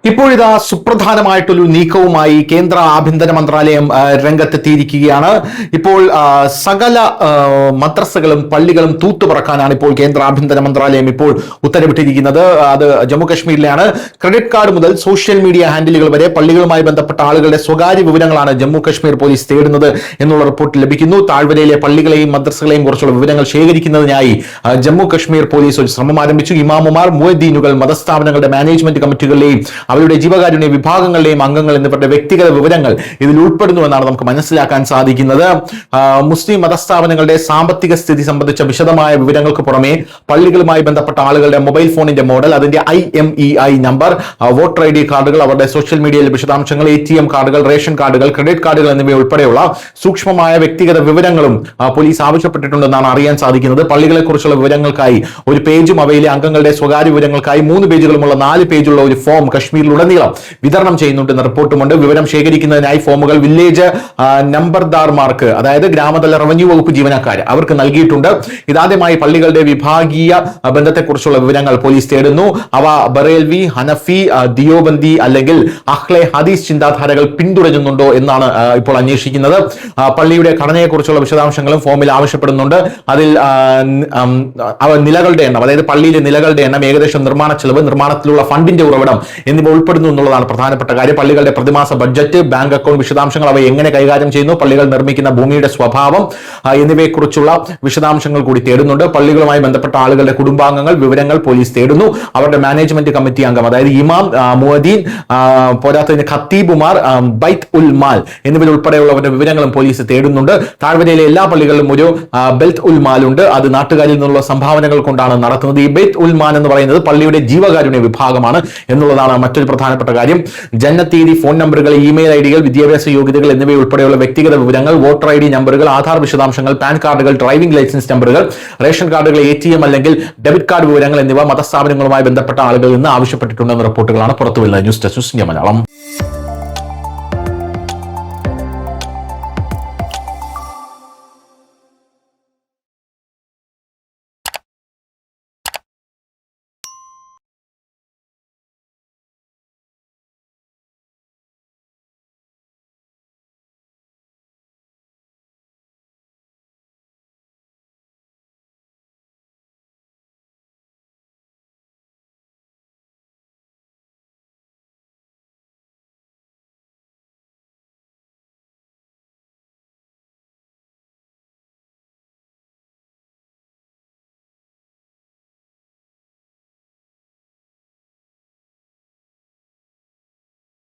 ഇപ്പോഴിതാ സുപ്രധാനമായിട്ടൊരു നീക്കവുമായി കേന്ദ്ര ആഭ്യന്തര മന്ത്രാലയം രംഗത്തെത്തിയിരിക്കുകയാണ്. ഇപ്പോൾ സകല മദ്രസകളും പള്ളികളും തൂത്തുപറക്കാനാണ് ഇപ്പോൾ കേന്ദ്ര ആഭ്യന്തര മന്ത്രാലയം ഇപ്പോൾ ഉത്തരവിട്ടിരിക്കുന്നത്. അത് ജമ്മു കശ്മീരിലാണ്. ക്രെഡിറ്റ് കാർഡ് മുതൽ സോഷ്യൽ മീഡിയ ഹാൻഡിലുകൾ വരെ പള്ളികളുമായി ബന്ധപ്പെട്ട ആളുകളുടെ സ്വകാര്യ വിവരങ്ങളാണ് ജമ്മു കശ്മീർ പോലീസ് തേടുന്നത് എന്നുള്ള റിപ്പോർട്ട് ലഭിക്കുന്നു. താഴ്വരയിലെ പള്ളികളെയും മദ്രസകളെയും കുറിച്ചുള്ള വിവരങ്ങൾ ശേഖരിക്കുന്നതിനായി ജമ്മു കശ്മീർ പോലീസ് ഒരു ശ്രമം ആരംഭിച്ചു. ഇമാമുമാർ, മുഅദ്ദീനുകൾ, മതസ്ഥാപനങ്ങളുടെ മാനേജ്മെന്റ് കമ്മിറ്റികളിലെയും അവരുടെ ജീവകാരുണ്യ വിഭാഗങ്ങളിലെയും അംഗങ്ങൾ എന്നിവരുടെ വ്യക്തിഗത വിവരങ്ങൾ ഇതിൽ ഉൾപ്പെടുന്നുവെന്നാണ് നമുക്ക് മനസ്സിലാക്കാൻ സാധിക്കുന്നത്. മുസ്ലിം മതസ്ഥാപനങ്ങളുടെ സാമ്പത്തിക സ്ഥിതി സംബന്ധിച്ച വിശദമായ വിവരങ്ങൾക്ക് പുറമെ പള്ളികളുമായി ബന്ധപ്പെട്ട ആളുകളുടെ മൊബൈൽ ഫോണിന്റെ മോഡൽ, അതിന്റെ IMEI നമ്പർ, വോട്ടർ ID കാർഡുകൾ, അവരുടെ സോഷ്യൽ മീഡിയയിലെ വിശദാംശങ്ങൾ, ATM കാർഡുകൾ, റേഷൻ കാർഡുകൾ, ക്രെഡിറ്റ് കാർഡുകൾ എന്നിവ ഉൾപ്പെടെയുള്ള സൂക്ഷ്മമായ വ്യക്തിഗത വിവരങ്ങളും പോലീസ് ആവശ്യപ്പെട്ടിട്ടുണ്ടെന്നാണ് അറിയാൻ സാധിക്കുന്നത്. പള്ളികളെ കുറിച്ചുള്ള വിവരങ്ങൾക്കായി ഒരു പേജും അവയിലെ അംഗങ്ങളുടെ സ്വകാര്യ വിവരങ്ങൾക്കായി 3 പേജുകളുമുള്ള 4 പേജുള്ള ഒരു ഫോം കശ്മീരിലുടനീളം വിതരണം ചെയ്യുന്നുണ്ടെന്ന് റിപ്പോർട്ടുമുണ്ട്. വിവരം ശേഖരിക്കുന്നതിനായി ഫോമുകൾ വില്ലേജ് നമ്പർദാർമാർക്ക്, അതായത് ഗ്രാമതല റവന്യൂ വകുപ്പ് ജീവനക്കാർ, അവർക്ക് നൽകിയിട്ടുണ്ട്. ഇതാദ്യമായി പള്ളികളുടെ വിഭാഗീയ ബന്ധത്തെക്കുറിച്ചുള്ള വിവരങ്ങൾ പോലീസ് തേടുന്നു. അവ ബറേൽവി, ഹനഫി, ദിയോബന്ദി അല്ലെങ്കിൽ അഹ്ലെ ഹദീസ് ചിന്താധാരകൾ പിന്തുടരുന്നുണ്ടോ എന്നാണ് ഇപ്പോൾ അന്വേഷിക്കുന്നത്. പള്ളിയുടെ ഘടനയെക്കുറിച്ചുള്ള വിശദാംശങ്ങളും ഫോമിൽ ആവശ്യപ്പെടുന്നുണ്ട്. അതിൽ നിലകളുടെ എണ്ണം, അതായത് പള്ളിയിലെ നിലകളുടെ എണ്ണം, ഏകദേശം നിർമ്മാണ ചെലവ്, നിർമ്മാണത്തിലുള്ള ഫണ്ടിന്റെ ഉറവിടം എന്നിവ ഉൾപ്പെടുന്നു എന്നുള്ളതാണ് പ്രധാനപ്പെട്ട കാര്യം. പള്ളികളുടെ പ്രതിമാസ ബഡ്ജറ്റ്, ബാങ്ക് അക്കൗണ്ട് വിശദാംശങ്ങൾ, അവ എങ്ങനെ കൈകാര്യം ചെയ്യുന്നു, പള്ളികൾ നിർമ്മിക്കുന്ന ഭൂമിയുടെ സ്വഭാവം എന്നിവയെക്കുറിച്ചുള്ള വിശദാംശങ്ങൾ കൂടി തേടുന്നുണ്ട്. പള്ളികളുമായി ബന്ധപ്പെട്ട ആളുകളുടെ കുടുംബാംഗങ്ങൾ വിവരങ്ങൾ പോലീസ് തേടുന്നു. അവരുടെ മാനേജ്മെന്റ് കമ്മിറ്റി അംഗം, അതായത് ഇമാം, മുഅദ്ദീൻ, പോരാത്തതിന് ഖത്തീബുമാർ, ബൈത്ത് ഉൽ മാൽ എന്നിവരുൾപ്പെടെയുള്ളവരുടെ വിവരങ്ങളും പോലീസ് തേടുന്നുണ്ട്. താഴ്വരയിലെ എല്ലാ പള്ളികളിലും ഒരു ബെൽത്ത് ഉൽ മാൽ ഉണ്ട്. അത് നാട്ടുകാരിൽ നിന്നുള്ള സംഭാവനകൾ കൊണ്ടാണ് നടത്തുന്നത്. ഈ ബെയ്ത്ത് ഉൽ മാൽ എന്ന് പറയുന്നത് പള്ളിയുടെ ജീവകാരുണ്യ വിഭാഗമാണ് എന്നുള്ളതാണ് മറ്റൊരു പ്രധാനപ്പെട്ട കാര്യം. ജനനത്തീയതി, ഫോൺ നമ്പറുകൾ, ഇമെയിൽ ഐഡികൾ, വിദ്യാഭ്യാസ യോഗ്യതകൾ എന്നിവയുൾപ്പെടെയുള്ള വ്യക്തിഗത വിവരങ്ങൾ, വോട്ടർ ID നമ്പറുകൾ, ആധാർ വിശദാംശങ്ങൾ, പാൻ കാർഡുകൾ, ഡ്രൈവിംഗ് ലൈസൻസ് നമ്പറുകൾ, റേഷൻ കാർഡുകൾ, ATM അല്ലെങ്കിൽ ഡെബിറ്റ് കാർഡ് വിവരങ്ങൾ എന്നിവ മതസ്ഥാപനങ്ങളുമായി ബന്ധപ്പെട്ട ആളുകളിൽ നിന്ന് ആവശ്യപ്പെട്ടിട്ടുണ്ടെന്ന റിപ്പോർട്ടുകളാണ് പുറത്തുവരുന്നത്. News desk, news India Malayalam.